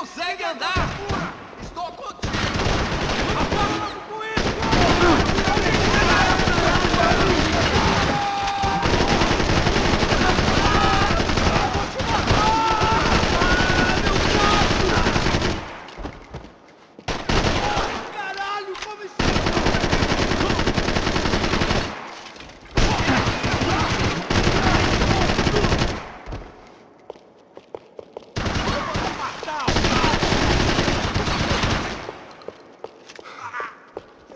consegue andar! Estou contigo! Caralho, como isso?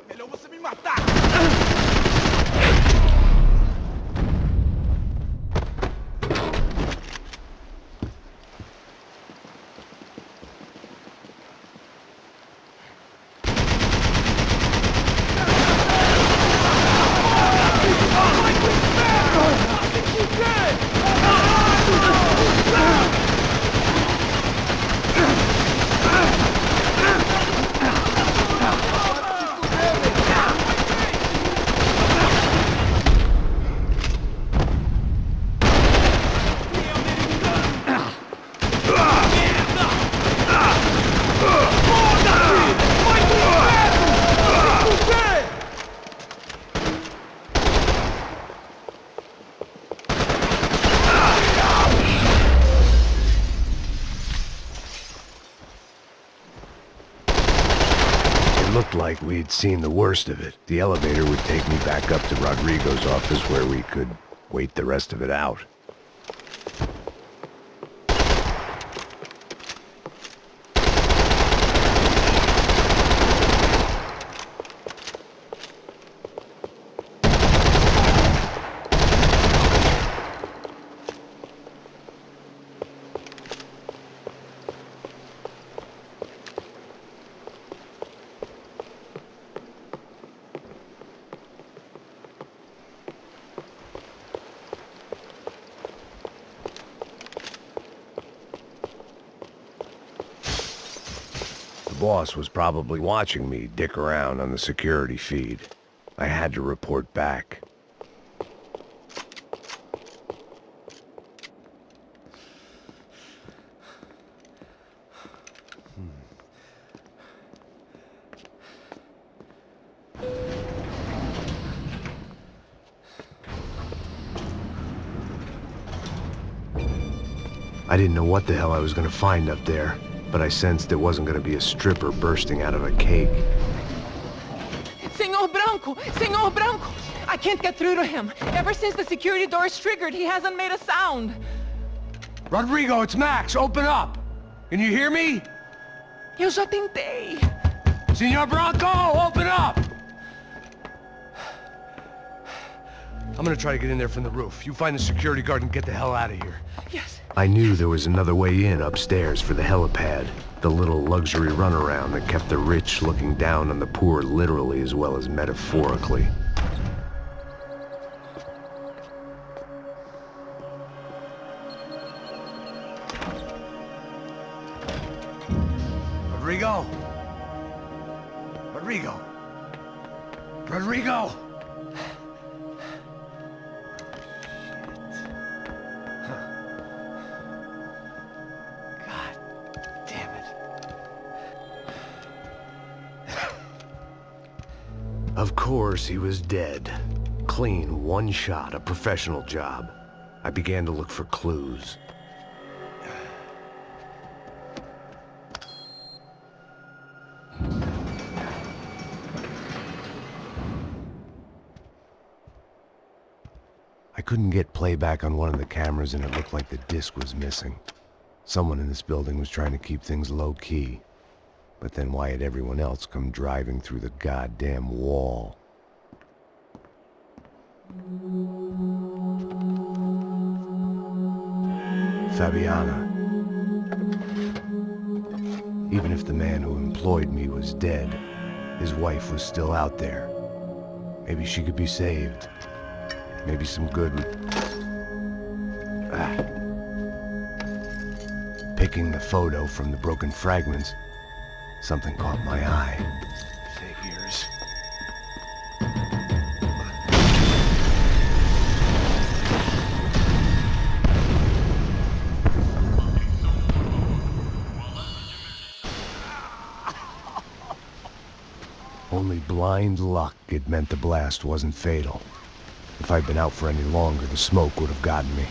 Melhor você me matar! Looked like we'd seen the worst of it. The elevator would take me back up to Rodrigo's office where we could wait the rest of it out. The boss was probably watching me dick around on the security feed. I had to report back. I didn't know what the hell I was gonna find up there, but I sensed it wasn't gonna be a stripper bursting out of a cake. Senor Branco! Senor Branco! I can't get through to him. Ever since the security door is triggered, he hasn't made a sound. Rodrigo, it's Max! Open up! Can you hear me? Eu já tentei. Senor Branco, open up! I'm gonna try to get in there from the roof. You find the security guard and get the hell out of here. Yes. I knew there was another way in upstairs for the helipad, the little luxury runaround that kept the rich looking down on the poor literally as well as metaphorically. Rodrigo! Rodrigo! Rodrigo! Of course, he was dead. Clean, one shot, a professional job. I began to look for clues. I couldn't get playback on one of the cameras and it looked like the disc was missing. Someone in this building was trying to keep things low-key. But then why had everyone else come driving through the goddamn wall? Fabiana. Even if the man who employed me was dead, his wife was still out there. Maybe she could be saved. Maybe some good... Picking the photo from the broken fragments, something caught my eye. Figures. blind luck it meant the blast wasn't fatal. If I'd been out for any longer, the smoke would have gotten me.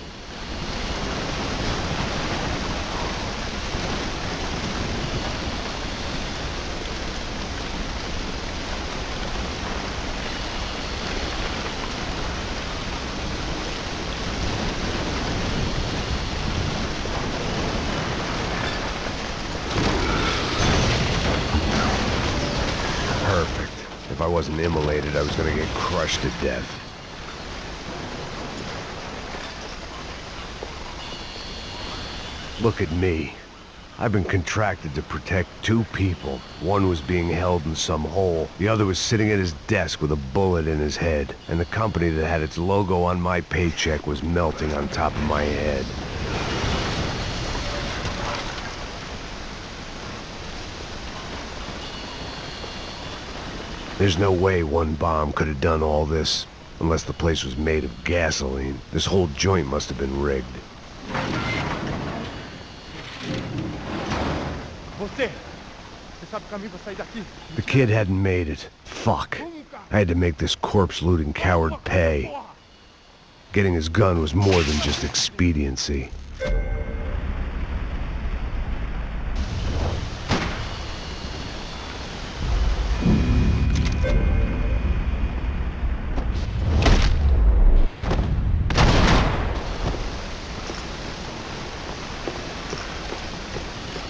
If I wasn't immolated, I was gonna get crushed to death. Look at me. I've been contracted to protect two people. One was being held in some hole. The other was sitting at his desk with a bullet in his head. And the company that had its logo on my paycheck was melting on top of my head. There's no way one bomb could have done all this, unless the place was made of gasoline. This whole joint must have been rigged. The kid hadn't made it. Fuck. I had to make this corpse-looting coward pay. Getting his gun was more than just expediency.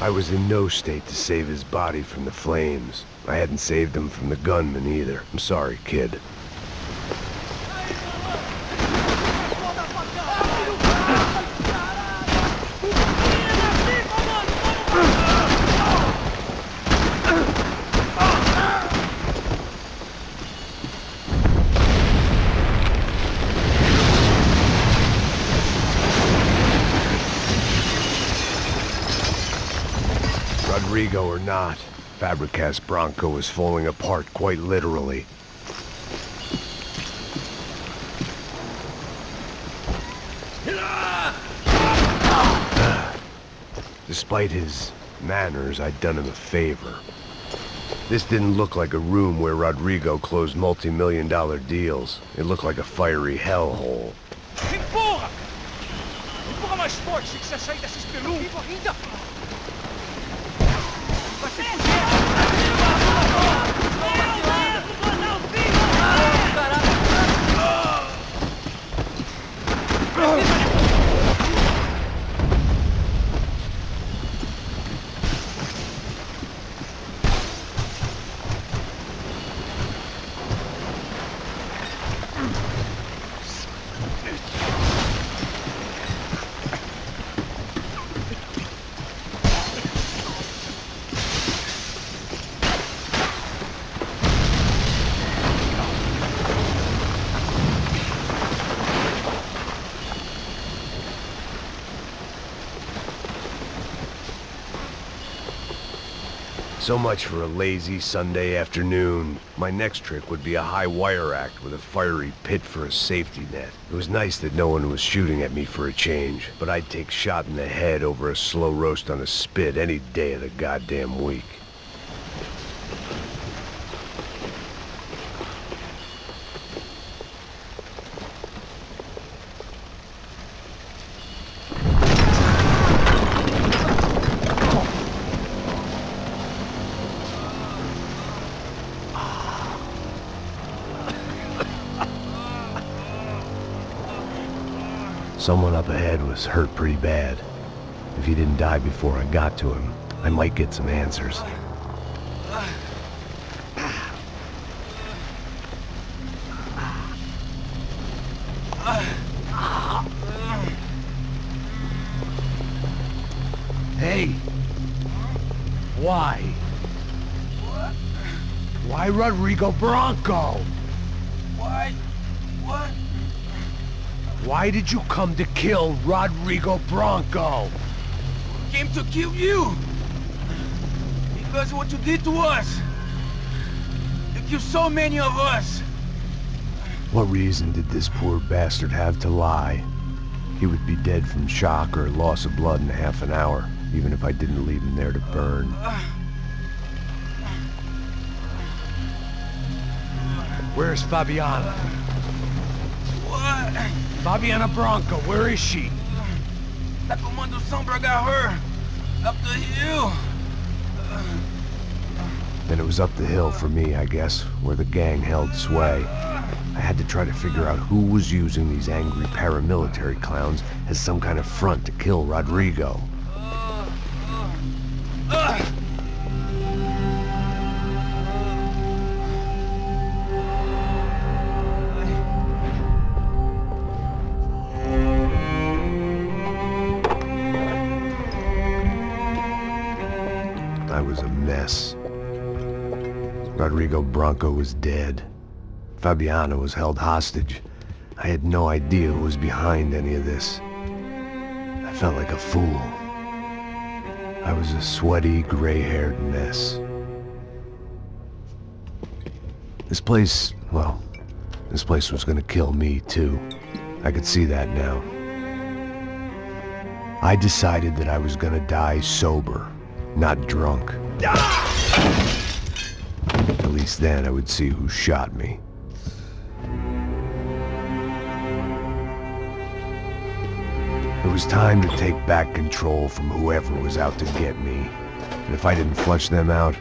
I was in no state to save his body from the flames. I hadn't saved him from the gunman either. I'm sorry, kid. Rodrigo or not, Fabregas Bronco was falling apart quite literally. Despite his manners, I'd done him a favor. This didn't look like a room where Rodrigo closed multi-million-dollar deals. It looked like a fiery hellhole. Empurra! Empurra mais forte se quiser sair dessa espelunca! Vai se fuder! So much for a lazy Sunday afternoon. My next trick would be a high wire act with a fiery pit for a safety net. It was nice that no one was shooting at me for a change, but I'd take shot in the head over a slow roast on a spit any day of the goddamn week. Someone up ahead was hurt pretty bad. If he didn't die before I got to him, I might get some answers. Hey! Why? Why Rodrigo Bronco? Why? What? Why did you come to kill Rodrigo Bronco? Came to kill you! Because of what you did to us! You killed so many of us! What reason did this poor bastard have to lie? He would be dead from shock or loss of blood in half an hour, even if I didn't leave him there to burn. Where's Fabiana? What? Fabiana Branco, where is she? That Comando Sombra got her. Up the hill. Then it was up the hill for me, I guess, where the gang held sway. I had to try to figure out who was using these angry paramilitary clowns as some kind of front to kill Rodrigo. I was a mess. Rodrigo Branco was dead. Fabiana was held hostage. I had no idea who was behind any of this. I felt like a fool. I was a sweaty, gray-haired mess. This place, well, this place was gonna kill me too. I could see that now. I decided that I was gonna die sober, not drunk. At least then I would see who shot me. It was time to take back control from whoever was out to get me. And if I didn't flush them out,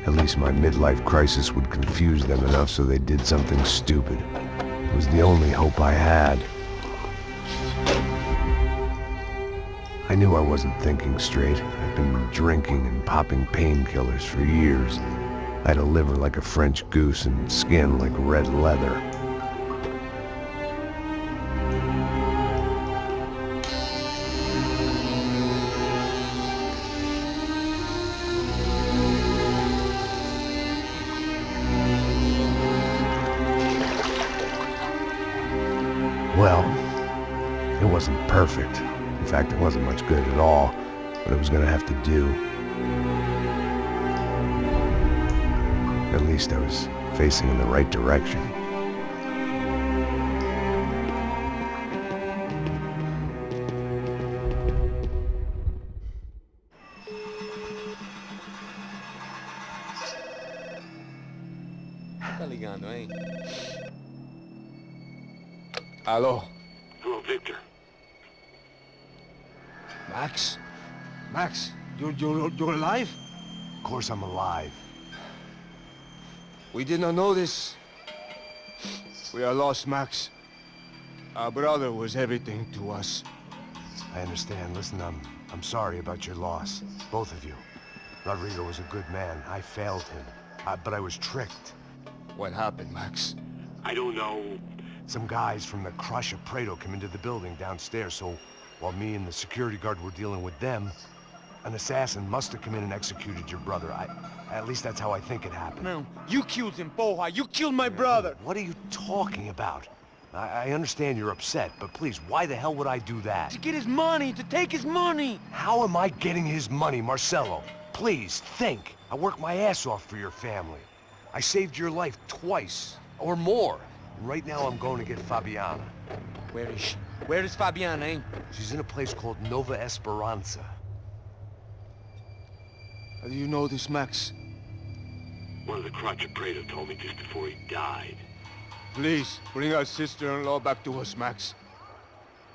at least my midlife crisis would confuse them enough so they did something stupid. It was the only hope I had. I knew I wasn't thinking straight. I'd been drinking and popping painkillers for years. I had a liver like a French goose and skin like red leather. Well, it wasn't perfect. In fact, it wasn't much good at all, but it was gonna have to do. At least I was facing in the right direction. Tá ligando, hein? Hello? Hello, Victor. Max? Max, you're alive? Of course I'm alive. We did not know this. We are lost, Max. Our brother was everything to us. I understand. Listen, I'm sorry about your loss. Both of you. Rodrigo was a good man. I failed him. But I was tricked. What happened, Max? I don't know. Some guys from the Crush of Prado came into the building downstairs, so while me and the security guard were dealing with them, an assassin must have come in and executed your brother. At least that's how I think it happened. No, you killed him, Poha. You killed my brother. What are you talking about? I understand you're upset, but please, why the hell would I do that? To get his money, to take his money. How am I getting his money, Marcelo? Please, think. I worked my ass off for your family. I saved your life twice, or more. And right now I'm going to get Fabiana. Where is she? Where is Fabiana, eh? She's in a place called Nova Esperanza. How do you know this, Max? One of the Crotch of Prado told me just before he died. Please, bring our sister-in-law back to us, Max.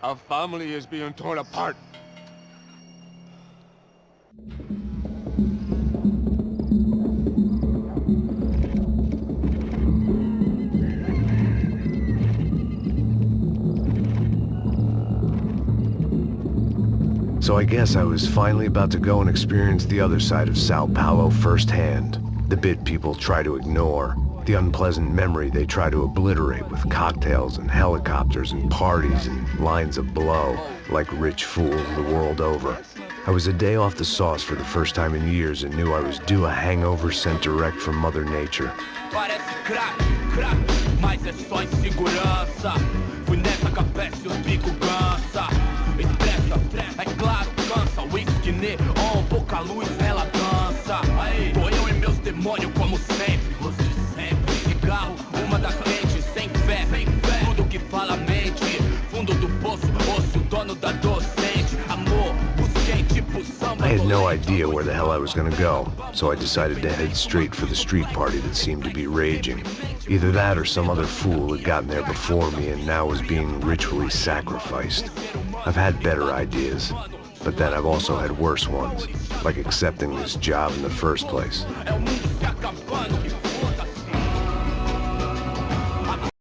Our family is being torn apart. So I guess I was finally about to go and experience the other side of Sao Paulo firsthand. The bit people try to ignore. The unpleasant memory they try to obliterate with cocktails and helicopters and parties and lines of blow, like rich fools the world over. I was a day off the sauce for the first time in years and knew I was due a hangover sent direct from Mother Nature. Parece crack, mas é só insegurança. Fui nessa capeste, os bico cansa. Estressa, é claro, cansa. Whisky neon, pouca luz, ela dança. Tô eu e meus demônios como sempre. Os de sempre. Cigarro, uma das frentes, sem fé. Tudo que fala mente. Fundo do poço, osso, dono da docente. Amor, busquei tipo I had no idea where the hell I was gonna go, so I decided to head straight for the street party that seemed to be raging. Either that or some other fool had gotten there before me and now was being ritually sacrificed. I've had better ideas, but then I've also had worse ones, like accepting this job in the first place.